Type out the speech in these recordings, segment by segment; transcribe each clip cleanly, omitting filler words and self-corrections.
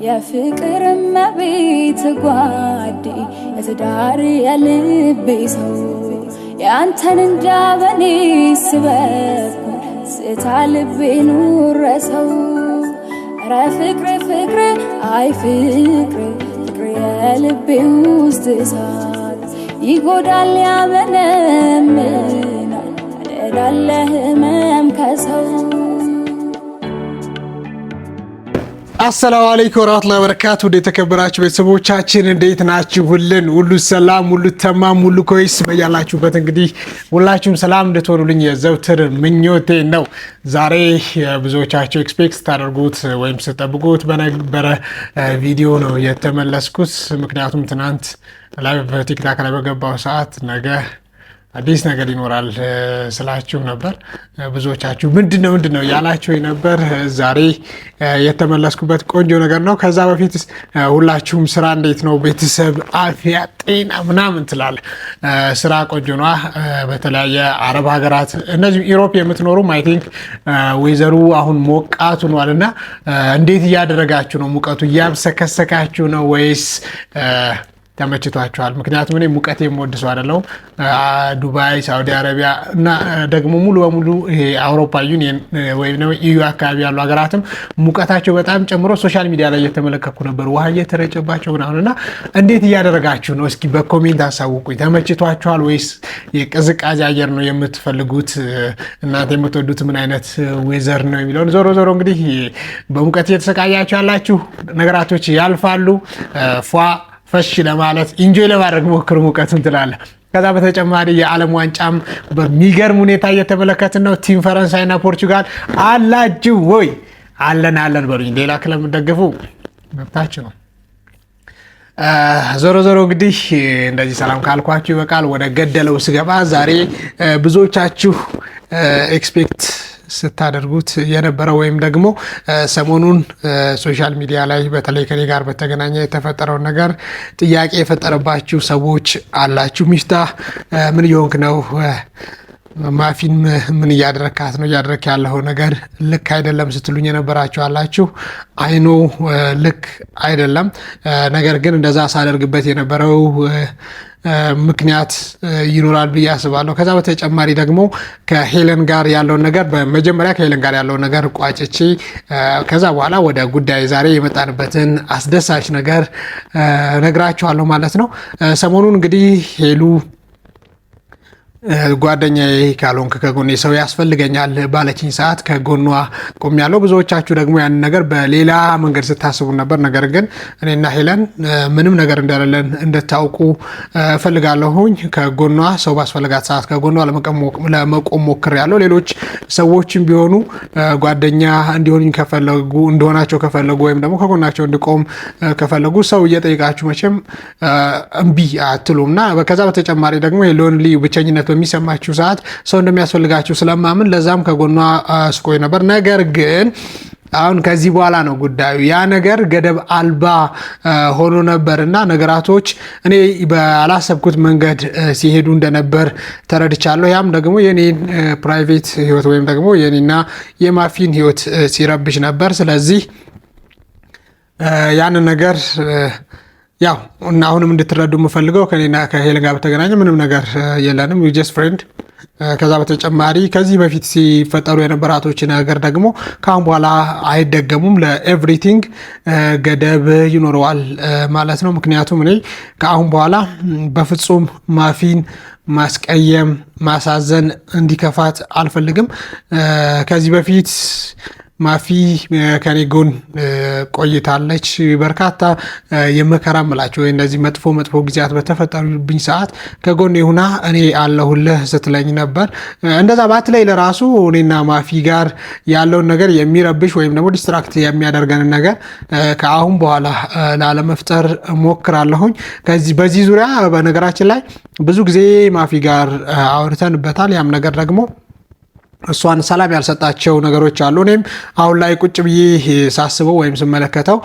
يا فكر ما بيتقعدي اتدار يا لبي سو يا انت نجابني سبب ستعلبي نور سو را فكر اي فكر يا لبي وستسات يقودال يا منمنا ادالله مم كسو السلام عليكم ورحمة الله وبركاته دي تكبراችሁ ቤተሰቦቻችን እንዴት ናችሁልን ሁሉ ሰላም ሁሉ ተማም ሁሉ ኮይስ በያላችሁበት እንግዲህ ሁላችሁም ሰላም እንድትሆኑልኝ የዘውትር ምኞቴ ነው። ዛሬ ብዙዎቻችሁ ኤክስፔክት ታደርጉት ወይም ስትጠብቁት በነበረ ቪዲዮ ነው የተመለስኩት። ምክንያቱም ትናንት ላይቭ ቲክታክ ላይ በገባው ሰዓት ነገ አዲስ ነገር ይኖራል ስላችሁ ነበር። ብዙዎቻችሁ ምንድነው ያላችሁ ነበር። ዛሬ የተመለስኩበት ቆንጆ ነገር ነው። ከዛ በፊት ሁላችሁም ስራ እንዴት ነው? ቤተሰብ፣ አፍያ፣ ጤና ምናምን ትላለ። ስራ ቆንጆ ነው። በተለያየ አረብ ሀገራት እነዚህ ኢሮፕ የምትኖሩም አይ ቲንክ ወይዘሩ አሁን ሞቃቱ ነውና እንዴት እያደረጋችሁ ነው? ሙቀቱ እያብሰከሰካችሁ ነው ወይስ ተመችቷቸዋል? ምክንያቱም እኔ ሙቀት የምወድ ሰው አይደለሁም። ዱባይ፣ ሳውዲ አረቢያ እና ደግሞ ሙሉ በሙሉ ይሄ አውሮፓ ዩኒየን ወይም ነው ኢዩ አካባቢ ያሉ ሀገራትም ሙቀታቸው በጣም ጨምሮ ሶሻል ሚዲያ ላይ እየተመለከኩ ነበር፣ ውሃ እየተረጨባቸው ምናምንና እንዴት እያደረጋችሁ ነው? እስኪ በኮሜንት አሳውቁኝ። ተመችቷቸዋል ወይስ የቅዝቃዜ አየር ነው የምትፈልጉት? እናንተ የምትወዱት ምን አይነት ዌዘር ነው የሚለውን ዞሮ እንግዲህ በሙቀት እየተሰቃያችሁ ያላችሁ ነገራቶች ያልፋሉ። ፏ ፈሽ ለማለት ኢንጆይ ለማድረግ ሞክሩ ሙቀቱን ትላለህ። ከዛ በተጨማሪ የዓለም ዋንጫም በሚገርም ሁኔታ እየተመለከትን ነው። ቲም ፈረንሳይና ፖርቹጋል አላችሁ ወይ? አለን በሉኝ። ሌላ ክለብ የምትደግፉ መብታችሁ ነው። ዞሮ እንግዲህ እንደዚህ ሰላም ካልኳችሁ ይበቃል። ወደ ገደለው ስገባ ዛሬ ብዙዎቻችሁ ኤክስፔክት ስታደርጉት የነበረው ወይም ደግሞ ሰሞኑን ሶሻል ሚዲያ ላይ በተለይ ከኔ ጋር በተገናኘ የተፈጠረው ነገር ጥያቄ የፈጠረባችሁ ሰዎች አላችሁ። ሚፍታህ ምን እየሆንክ ነው? ማፊን ምን እያደረካት ነው? እያደረክ ያለው ነገር ልክ አይደለም ስትሉኝ የነበራችሁ አላችሁ። አይኖ ልክ አይደለም፣ ነገር ግን እንደዛ ሳደርግበት የነበረው ምክንያት ይኖራል ብዬ አስባለሁ። ከዛ በተጨማሪ ደግሞ ከሄለን ጋር ያለውን ነገር በመጀመሪያ ከሄለን ጋር ያለውን ነገር ቋጭቼ ከዛ በኋላ ወደ ጉዳይ ዛሬ የመጣንበትን አስደሳች ነገር ነግራችኋለሁ ማለት ነው። ሰሞኑን እንግዲህ ሄሉ ጓደኛዬ ካልሆንክ ከጎኔ ሰው ያስፈልገኛል ባለችኝ ሰዓት ከጎኗ ቆሜያለሁ። ብዙዎቻችሁ ደግሞ ያን ነገር በሌላ መንገድ ስታስቡ ነበር። ነገር ግን እኔና ሄለን ምንም ነገር እንደሌለን እንድታውቁ እፈልጋለሁኝ። ከጎኗ ሰው ባስፈልጋት ሰዓት ከጎኗ ለመቆም ሞክሬያለሁ። ሌሎች ሰዎችም ቢሆኑ ጓደኛ እንዲሆናቸው ከፈለጉ ወይም ደግሞ ከጎናቸው እንዲቆም ከፈለጉ ሰው እየጠይቃችሁ መቼም እምቢ አትሉም እና ከዛ በተጨማሪ ደግሞ ሎንሊ ብቸኝነት በሚሰማችሁ ሰዓት ሰው እንደሚያስፈልጋችሁ ስለማምን ለዛም ከጎኗ ስቆይ ነበር። ነገር ግን አሁን ከዚህ በኋላ ነው ጉዳዩ ያ ነገር ገደብ አልባ ሆኖ ነበርና ነገራቶች እኔ ባላሰብኩት መንገድ ሲሄዱ እንደነበር ተረድቻለሁ። ያም ደግሞ የኔን ፕራይቬት ህይወት ወይም ደግሞ የኔና የማፊን ህይወት ሲረብሽ ነበር። ስለዚህ ያን ነገር ያው እና አሁንም እንድትረዱ የምፈልገው ከኔና ከሄለን ጋር በተገናኘ ምንም ነገር የለንም። ዊ ጀስት ፍሬንድ። ከዛ በተጨማሪ ከዚህ በፊት ሲፈጠሩ የነበራቶች ነገር ደግሞ ካሁን በኋላ አይደገሙም። ለኤቭሪቲንግ ገደብ ይኖረዋል ማለት ነው። ምክንያቱም እኔ ከአሁን በኋላ በፍጹም ማፊን ማስቀየም፣ ማሳዘን፣ እንዲከፋት አልፈልግም። ከዚህ በፊት ማፊ ከኔ ጎን ቆይታለች። በርካታ የመከራ ምላቸው ወይ እንደዚህ መጥፎ ጊዜያት በተፈጠሩብኝ ሰዓት ከጎን ይሁና እኔ አለሁልህ ስትለኝ ነበር። እንደዛ ባትለይ ለራሱ እኔና ማፊ ጋር ያለውን ነገር የሚረብሽ ወይም ደግሞ ዲስትራክት የሚያደርገንን ነገር ከአሁን በኋላ ላለመፍጠር ሞክራለሁኝ። በዚህ ዙሪያ በነገራችን ላይ ብዙ ጊዜ ማፊ ጋር አውርተንበታል። ያም ነገር ደግሞ እሷን ሰላም ያልሰጣቸው ነገሮች አሉ። እኔም አሁን ላይ ቁጭ ብዬ ሳስበው ወይም ስመለከተው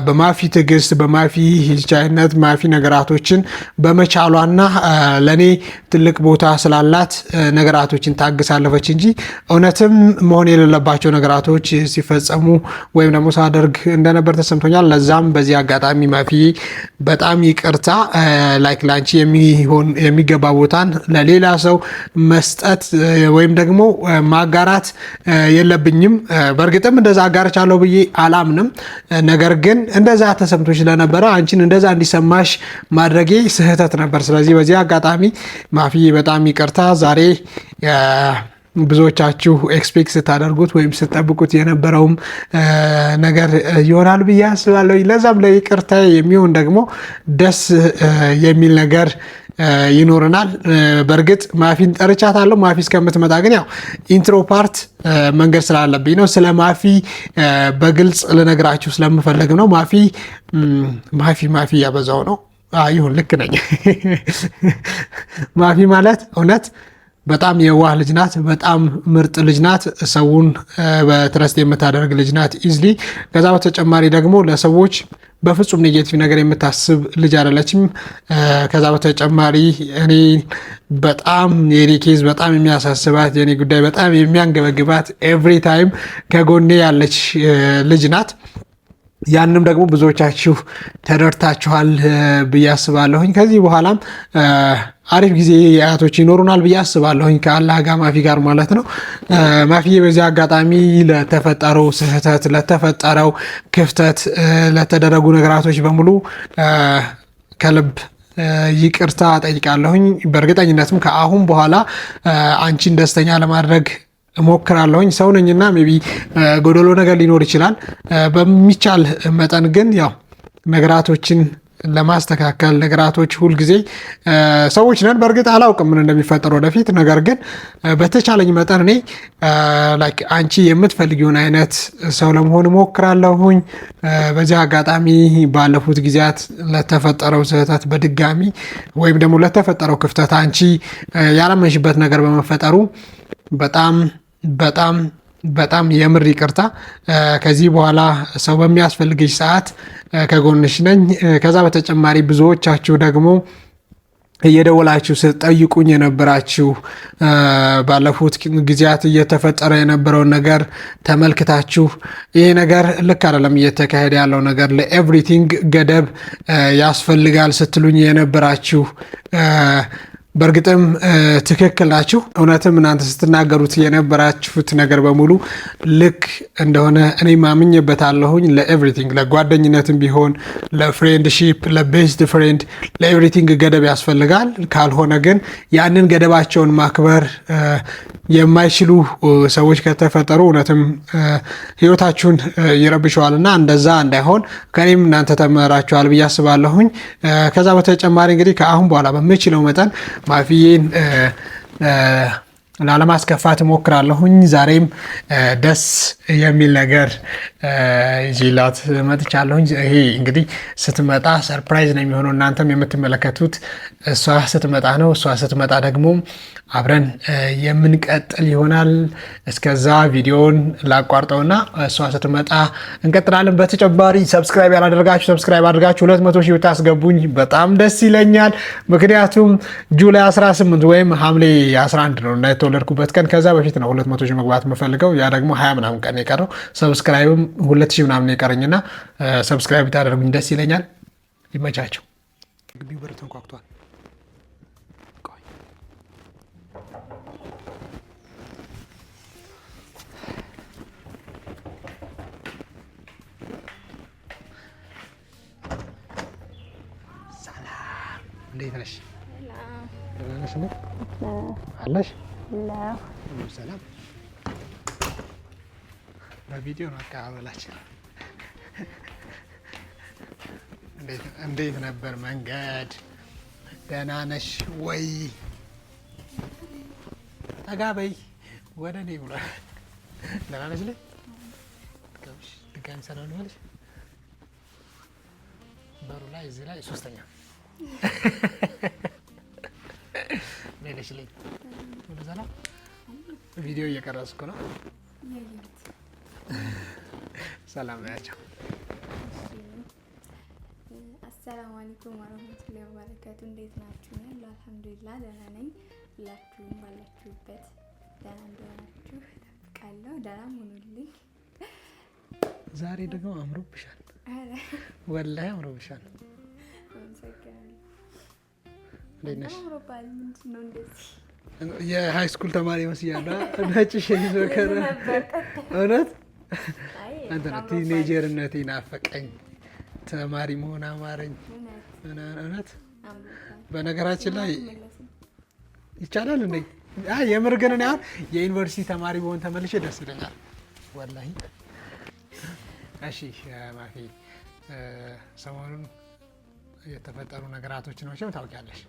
በማፊ ትዕግስት፣ በማፊ ቻይነት፣ ማፊ ነገራቶችን በመቻሏና ለእኔ ትልቅ ቦታ ስላላት ነገራቶችን ታግሳለፈች እንጂ እውነትም መሆን የሌለባቸው ነገራቶች ሲፈጸሙ ወይም ደግሞ ሳደርግ እንደነበር ተሰምቶኛል። ለዛም በዚህ አጋጣሚ ማፊ በጣም ይቅርታ። ላይክ ላንቺ የሚገባ ቦታን ለሌላ ሰው መስጠት ወይም ደግሞ ማጋራት የለብኝም። በእርግጥም እንደዛ አጋርቻለሁ ብዬ አላምንም። ነገር ግን እንደዛ ተሰምቶች ስለነበረ አንቺን እንደዛ እንዲሰማሽ ማድረጌ ስህተት ነበር። ስለዚህ በዚህ አጋጣሚ ማፊ በጣም ይቅርታ። ዛሬ ብዙዎቻችሁ ኤክስፔክት ስታደርጉት ወይም ስጠብቁት የነበረውም ነገር ይሆናል ብዬ አስባለሁ። ለዛም ለይቅርታ የሚሆን ደግሞ ደስ የሚል ነገር ይኖረናል። በእርግጥ ማፊን ጠርቻታለሁ። ማፊ እስከምትመጣ ግን ያው ኢንትሮ ፓርት መንገድ ስላለብኝ ነው። ስለ ማፊ በግልጽ ልነግራችሁ ስለምፈልግ ነው። ማፊ ያበዛው ነው። ይሁን ልክ ነኝ። ማፊ ማለት እውነት በጣም የዋህ ልጅ ናት። በጣም ምርጥ ልጅ ናት። ሰውን በትረስት የምታደርግ ልጅ ናት ኢዝሊ። ከዛ በተጨማሪ ደግሞ ለሰዎች በፍጹም ኔጌቲቭ ነገር የምታስብ ልጅ አይደለችም። ከዛ በተጨማሪ እኔ በጣም የኔ ኬዝ በጣም የሚያሳስባት የኔ ጉዳይ በጣም የሚያንገበግባት ኤቭሪ ታይም ከጎኔ ያለች ልጅ ናት። ያንም ደግሞ ብዙዎቻችሁ ተረድታችኋል ብዬ አስባለሁኝ። ከዚህ በኋላም አሪፍ ጊዜ አያቶች ይኖሩናል ብዬ አስባለሁኝ ከአላህ ጋር ማፊ ጋር ማለት ነው። ማፊዬ በዚህ አጋጣሚ ለተፈጠረው ስህተት፣ ለተፈጠረው ክፍተት፣ ለተደረጉ ነገራቶች በሙሉ ከልብ ይቅርታ ጠይቃለሁኝ። በእርግጠኝነትም ከአሁን በኋላ አንቺን ደስተኛ ለማድረግ እሞክራለሁኝ። ሰው ነኝና ሜቢ ጎደሎ ነገር ሊኖር ይችላል። በሚቻል መጠን ግን ያው ነገራቶችን ለማስተካከል ነገራቶች ሁልጊዜ ሰዎች ነን። በእርግጥ አላውቅም ምን እንደሚፈጠር ወደፊት። ነገር ግን በተቻለኝ መጠን እኔ ላይክ አንቺ የምትፈልጊውን አይነት ሰው ለመሆን እሞክራለሁኝ። በዚህ አጋጣሚ ባለፉት ጊዜያት ለተፈጠረው ስህተት በድጋሚ ወይም ደግሞ ለተፈጠረው ክፍተት አንቺ ያላመንሽበት ነገር በመፈጠሩ በጣም የምር ይቅርታ። ከዚህ በኋላ ሰው በሚያስፈልግሽ ሰዓት ከጎንሽ ነኝ። ከዛ በተጨማሪ ብዙዎቻችሁ ደግሞ እየደወላችሁ ስትጠይቁኝ የነበራችሁ ባለፉት ጊዜያት እየተፈጠረ የነበረውን ነገር ተመልክታችሁ ይሄ ነገር ልክ አይደለም እየተካሄደ ያለው ነገር ለኤቭሪቲንግ ገደብ ያስፈልጋል ስትሉኝ የነበራችሁ በእርግጥም ትክክል ናችሁ። እውነትም እናንተ ስትናገሩት የነበራችሁት ነገር በሙሉ ልክ እንደሆነ እኔ ማምኜበታለሁኝ። ለኤቭሪቲንግ ለጓደኝነትም ቢሆን ለፍሬንድሺፕ፣ ለቤስት ፍሬንድ፣ ለኤቭሪቲንግ ገደብ ያስፈልጋል። ካልሆነ ግን ያንን ገደባቸውን ማክበር የማይችሉ ሰዎች ከተፈጠሩ እውነትም ህይወታችሁን ይረብሸዋልና እንደዛ እንዳይሆን ከኔም እናንተ ተመራችኋል ብዬ አስባለሁኝ። ከዛ በተጨማሪ እንግዲህ ከአሁን በኋላ በምችለው መጠን ማፊዬን ላለማስከፋት እሞክራለሁኝ። ዛሬም ደስ የሚል ነገር ይዤላት መጥቻለሁኝ። ይሄ እንግዲህ ስትመጣ ሰርፕራይዝ ነው የሚሆነው። እናንተም የምትመለከቱት እሷ ስትመጣ ነው። እሷ ስትመጣ ደግሞ አብረን የምንቀጥል ይሆናል። እስከዛ ቪዲዮን ላቋርጠውና እሷ ስትመጣ እንቀጥላለን። በተጨማሪ ሰብስክራይብ ያላደረጋችሁ ሰብስክራይብ አድርጋችሁ 200 ሺህ ብታስገቡኝ በጣም ደስ ይለኛል። ምክንያቱም ጁላይ 18 ወይም ሐምሌ 11 ነው እና የተወለድኩበት ቀን። ከዛ በፊት ነው 200 ሺህ መግባት የምፈልገው። ያ ደግሞ 20 ምናምን ቀን የቀረው ሰብስክራይብም 2000 ምናምን የቀረኝና ሰብስክራይብ ታደርጉኝ ደስ ይለኛል። ይመቻቸው። ግቢው በር ተንኳክቷል። እንዴት ነሽ? አለሽ? ሰላም። በቪዲዮ ነው አቀባበላችን። እንዴት ነበር መንገድ? ደህና ነሽ ወይ? ጠጋ በይ ወደ እኔ ብሏል። ደህና ነሽ? ድጋሚ ሰላም ልበልሽ? በሩ ላይ እዚህ ላይ ሶስተኛ ሌለሽ ላይ ወደ ሰላም ቪዲዮ እየቀረጽኩ ነው። ሰላም ናቸው። አሰላሙ አለይኩም ወራህመቱላሂ ወበረካቱ። እንዴት ናችሁ? አልሐምዱሊላህ ደህና ነኝ። ሁላችሁም ባላችሁበት ደህና እንደሆናችሁ እጠብቃለሁ። ደህና ሁኑልኝ። ዛሬ ደግሞ አምሮብሻል። ወላሂ አምሮብሻል። እንዴት ነሽ? አምሮባል። ምንድን ነው እንደዚህ? የሃይ ስኩል ተማሪ መስያለሁ። ነጭ ሸሚዝ ወከረ እውነት አንተ ቲኔጀርነቴ ናፈቀኝ። ተማሪ መሆን አማረኝ። እውነት በነገራችን ላይ ይቻላል እንዴ? የምር ግን እኔ አሁን የዩኒቨርሲቲ ተማሪ በሆን ተመልሼ ደስ ይለኛል ወላሂ። እሺ ማፊ፣ ሰሞኑን የተፈጠሩ ነገራቶች ናቸው ታውቂያለሽ።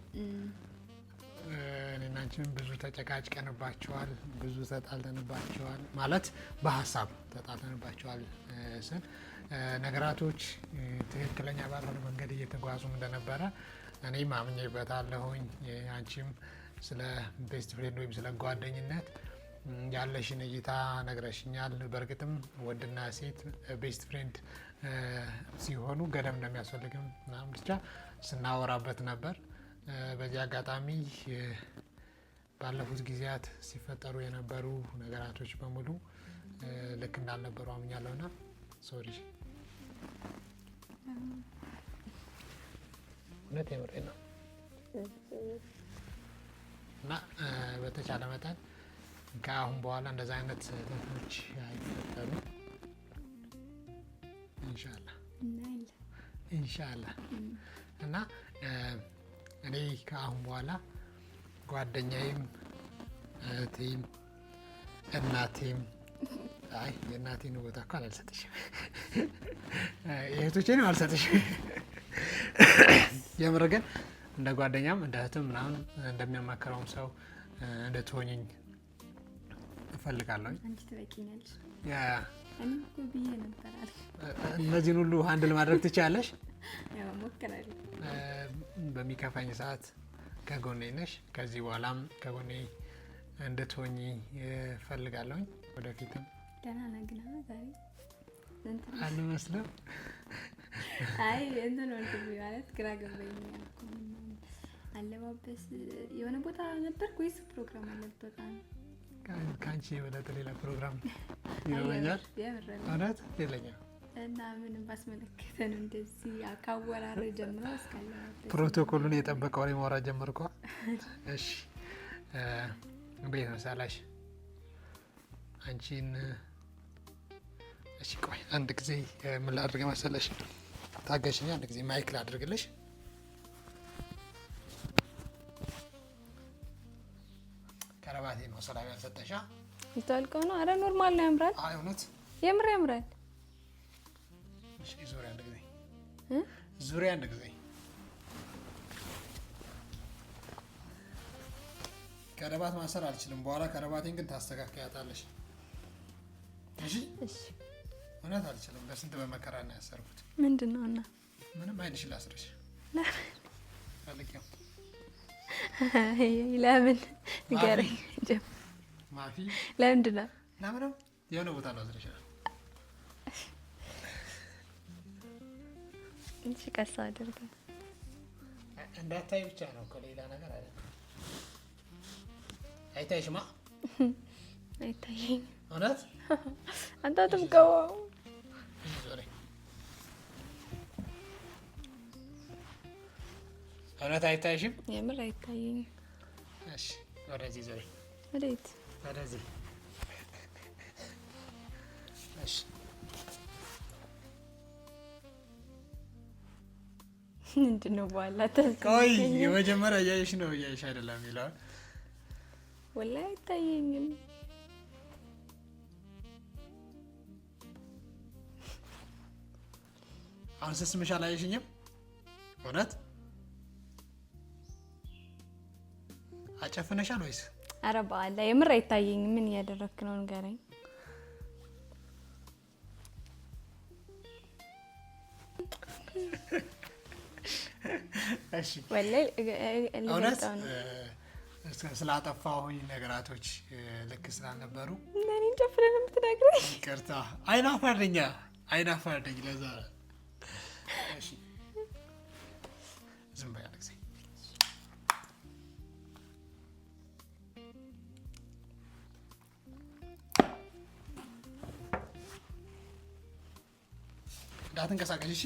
እኔና አንቺም ብዙ ተጨቃጭቀንባቸዋል፣ ብዙ ተጣልተንባቸዋል። ማለት በሀሳብ ተጣልተንባቸዋል ስል ነገራቶች ትክክለኛ ባልሆነ መንገድ እየተጓዙም እንደነበረ እኔም አምኜበታለሁኝ። አንቺም ስለ ቤስት ፍሬንድ ወይም ስለ ጓደኝነት ያለሽን እይታ ነግረሽኛል። በእርግጥም ወንድና ሴት ቤስት ፍሬንድ ሲሆኑ ገደብ እንደሚያስፈልግም ምናምን ብቻ ስናወራበት ነበር። በዚህ አጋጣሚ ባለፉት ጊዜያት ሲፈጠሩ የነበሩ ነገራቶች በሙሉ ልክ እንዳልነበሩ አምኛለሁና ሶሪ። እውነት የምሬ ነው እና በተቻለ መጠን ከአሁን በኋላ እንደዛ አይነት ስህተቶች አይፈጠሩ ኢንሻአላህ እና እኔ ከአሁን በኋላ ጓደኛዬም እህቴም እናቴም የእናቴን ቦታ እኮ አልሰጥሽም፣ የእህቶቼንም አልሰጥሽም። የምር ግን እንደ ጓደኛም እንደ እህትም ምናምን እንደሚያማክረውም ሰው እንድትሆኝኝ እፈልጋለሁ። አንቺ ትበቂኛለሽ። እኔ እኮ ብዬ ነበር አለ። እነዚህን ሁሉ ሃንድል ማድረግ ትችያለሽ? ያው ሞክራለሁ። በሚከፋኝ ሰዓት ከጎኔ ነሽ። ከዚህ በኋላም ከጎኔ እንድትሆኚ እፈልጋለሁኝ። ወደፊትም ገና ነግና ዛሬ አልመስልም። አይ እንትን ወንድም ማለት ግራ ገባኝ እኮ አለባበስ የሆነ ቦታ ነበር ወይስ ፕሮግራም አለበት? ከአንቺ የበለጠ ሌላ ፕሮግራም ይኖረኛል። እውነት የለኝም። እና ምንም ባስመለከተ ነው እንደዚህ አካወራረ ጀምሮ እስካለ ፕሮቶኮሉን የጠበቀ ወሬ ማውራት ጀመርኳ። እሺ እንዴት ነው ሳላሽ አንቺን? እሺ ቆይ አንድ ጊዜ ምን ላድርግ መሰለሽ? ታገሽኝ። አንድ ጊዜ ማይክ ላድርግልሽ። ከረባቴ ነው ሰላም ያልሰጠሻ ይታልቀው ነው። አረ ኖርማል ነው። ያምራል። አይ እውነት የምር ያምራል። እሺ ዙሪያ አንድ ጊዜ ዙሪያ አንድ ጊዜ ከረባት ማሰር አልችልም። በኋላ ከረባቴን ግን ታስተካክያታለሽ። እሺ እሺ። እውነት አልችልም። በስንት በመከራ ነው ያሰርኩት። ምንድነው? እና ምንም አይንሽ ላስረሽ ፈልጊው። ለምን ንገረኝ ማፊ። ለምንድን ነው? ለምንም የሆነ ቦታ ነው አስረሻል። እንቺ ቀሳ አድርገ እንዳታይ ብቻ ነው እኮ ሌላ ነገር አይደለም። አይታይሽማ? አይታየኝ። እውነት አንተ አትምቀው። እውነት አይታይሽም? የምር አይታየኝ። እሺ ወደዚህ ዞሪ። ወዴት? ወደዚህ። እሺ ምንድነው? በኋላ ቆይ የመጀመሪያ እያየሽ ነው እያየሽ አይደለም የሚለው ወላሂ አይታየኝም። አሁን ስስምሽ አላየሽኝም? እውነት አጨፍነሻል ወይስ? ኧረ በኋላ የምር አይታየኝም። ምን እያደረክ ነው ንገረኝ። እሺ ወላሂ እውነት ስላጠፋሁኝ ነገራቶች ልክ ስላልነበሩ እኔን ጨፍረን የምትነግረኝ ይቅርታ። አይናፋር ነኝ ለዛ ነው። እሺ ዝም በይ አለቅሴ። እንዳትንቀሳቀሽ እሺ።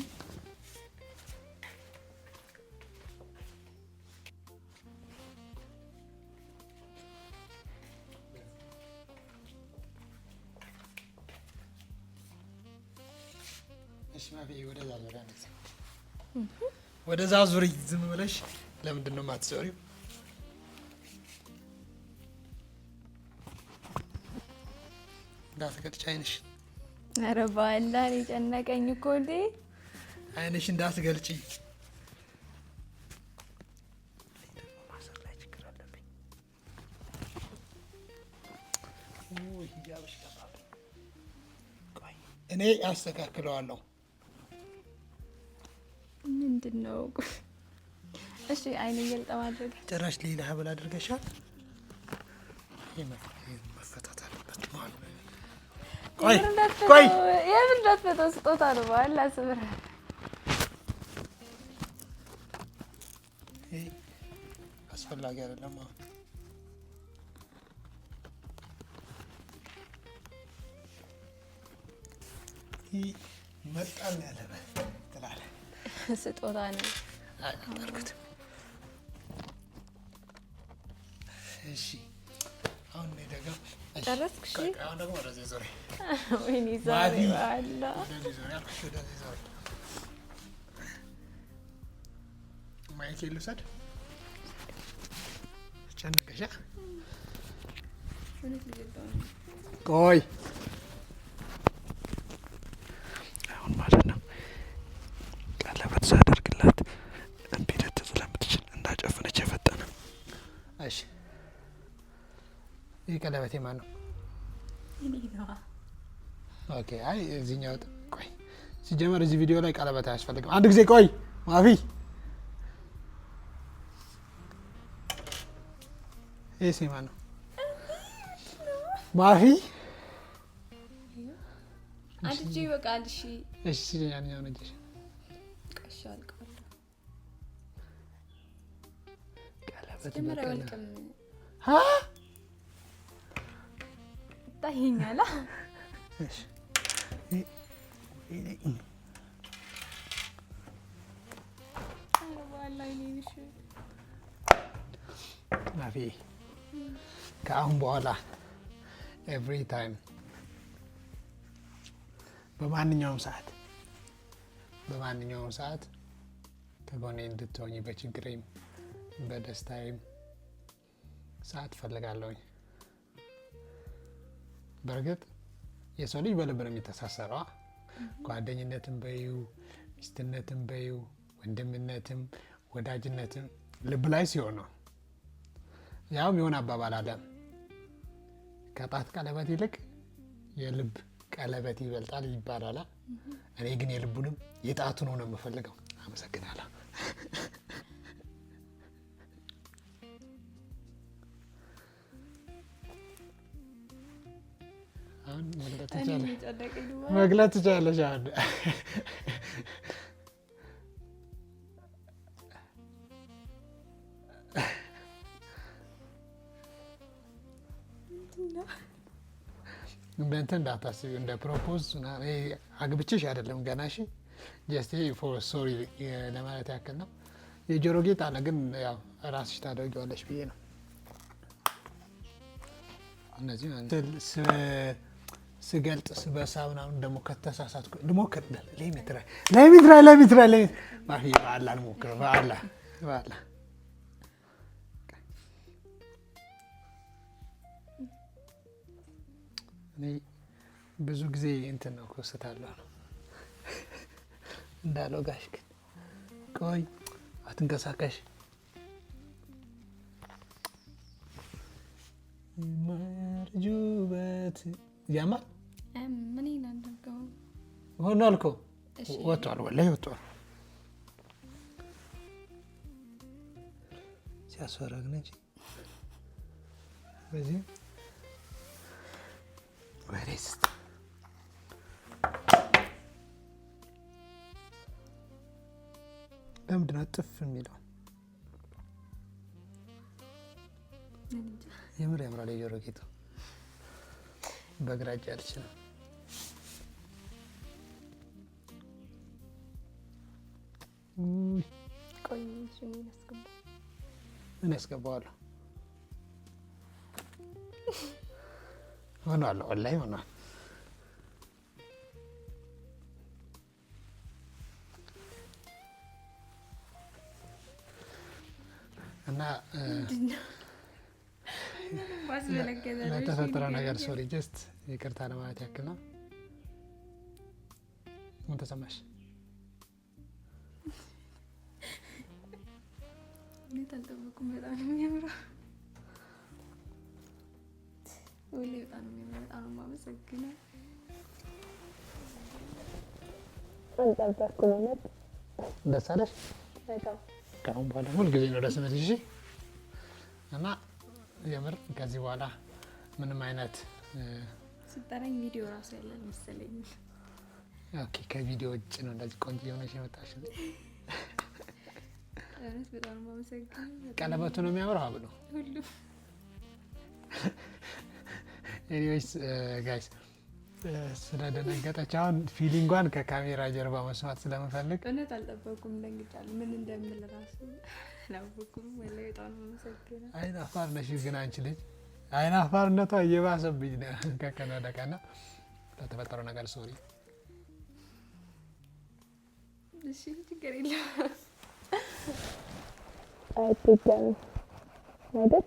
ወደዛ ዙሪ። ዝም ብለሽ ለምንድን ነው የማትዞሪው? እንዳትገልጪ አይንሽ። ኧረ በአላህ እኔ ጨነቀኝ እኮ እንዴ። አይንሽ እንዳትገልጪ። እኔ አስተካክለዋለሁ። ምንድን ነው? እሺ አይኔ እየልጠ ማድረግ ጭራሽ ሌላ ሀብል አድርገሻል። መፈታት አለበት ማለት ነው። ቆይ የምን እንዳትፈታው ስጦታ ነው በኋላ ስብር አስፈላጊ አይደለም። መጣል ያለበት ትላለህ። ስጦታ ነው አጣርኩት። እሺ አሁን ነው ደግሞ ጨረስክ? እሺ አሁን ደግሞ ወደዚህ ዞሪ። ወይኔ ዛሬ ባላ ወደዚህ ዞሪ አልኩሽ። ወደዚህ ዞሪ። ማይክ ልውሰድ። ጨነቀሽ? ቆይ አሁን ማለት ነው ቀለበት ሳደርግላት እምቢ ልትል ስለምትችል እንዳጨፍነች የፈጠነ። እሺ ይህ ቀለበቴ ማን ነው? ኦኬ አይ እዚህኛው ቆይ ሲጀመር እዚህ ቪዲዮ ላይ ቀለበት አያስፈልግም። አንድ ጊዜ ቆይ ማፊ ይሄ ማን ነው? ማፊ አንቺ እጅ ይበቃል። እሺ እሺ ያኛው ነው እጅሽ ቀሻል ቃል ቀለበት ተመረወልከም ሀ ታይኛላ። እሺ ማፊ ከአሁን በኋላ ኤቭሪ ታይም በማንኛውም ሰዓት ከጎኔ እንድትሆኚ በችግሬም በደስታዬም ሰዓት እፈልጋለሁኝ። በእርግጥ የሰው ልጅ በልብ ነው የሚተሳሰረው። ጓደኝነትም በዩ ሚስትነትም በዩ ወንድምነትም ወዳጅነትም ልብ ላይ ሲሆን ነው። ያውም የሆነ አባባል አለ፣ ከጣት ቀለበት ይልቅ የልብ ቀለበት ይበልጣል ይባላል። እኔ ግን የልቡንም የጣቱን ነው የምፈልገው። አመሰግናለሁ። አሁን መግለጥ ትችላለሽ። አሁን እንትን እንዳታስቢ እንደ ፕሮፖዝ አግብቼሽ አይደለም ገና። እሺ ጀስት ፎር ሶሪ ለማለት ያክል ነው። የጆሮ ጌጥ አለ ግን ያው ራስሽ ታደርጊዋለሽ ብዬ ነው። እነዚህ ስገልጥ ስበሳ ምናምን ደግሞ ከተሳሳትኩ ልሞክር። ለሚትራይ ማፊ በአላህ ልሞክር። በአላህ እኔ ብዙ ጊዜ እንትን ነው ኮስታለሁ ነው እንዳለው ጋሽ ግን ቆይ አትንቀሳቀሽ። ማርጁበት ያማል ምን ይናደርገው ሆኗል እኮ ወጥቷል፣ ወላሂ ወጥቷል። ሲያስፈራግ ነች በዚህ ወሬስ ለምንድን ነው ጥፍ የሚለው? የምር ያምራል። የጆሮ ጌጡ በግራጫ አልችልም። ቆይ ምን ያስገባዋለሁ? ሆኗል። ወላሂ ሆኗል። እና ለተፈጠረው ነገር ሶሪ ጀስት ይቅርታ ለማለት ያክል ነው። ምን ተሰማሽ? እንዴት አልጠበኩም። በጣም ነው የሚያምረው። ወላሂ በጣም ነው የሚያምረው። በጣም ነው የማመሰግነው። አልጠበኩም። ደስ አለሽ? በጣም ከአሁን በኋላ ሁልጊዜ ነው ደስ የምትይሽ እና የምር ከዚህ በኋላ ምንም አይነት ስጠራኝ ቪዲዮ ራሱ ያለ መሰለኝ። ኦኬ ከቪዲዮ ውጭ ነው እንደዚህ ቆንጆ የሆነሽ የመጣሽ። በጣም ነው የማመሰግነው። ቀለበቱ ነው የሚያምረው አብሎ ሁሉ ኤኒዌይስ ጋይስ ስለደነገጠች አሁን ፊሊንጓን ከካሜራ ጀርባ መስማት ስለምፈልግ እውነት አልጠበኩም። ደንግጫለሁ። ምን እንደምል ራሱ አላወኩም። ወላሂ በጣም ነው የማመሰግነው። አይናፋር ነሽ ግን አንቺ ልጅ አይናፋርነቷ እየባሰብኝ ነው ከቀን ወደ ቀን። ለተፈጠረው ነገር ሶሪ። እሺ ችግር የለውም። አይደል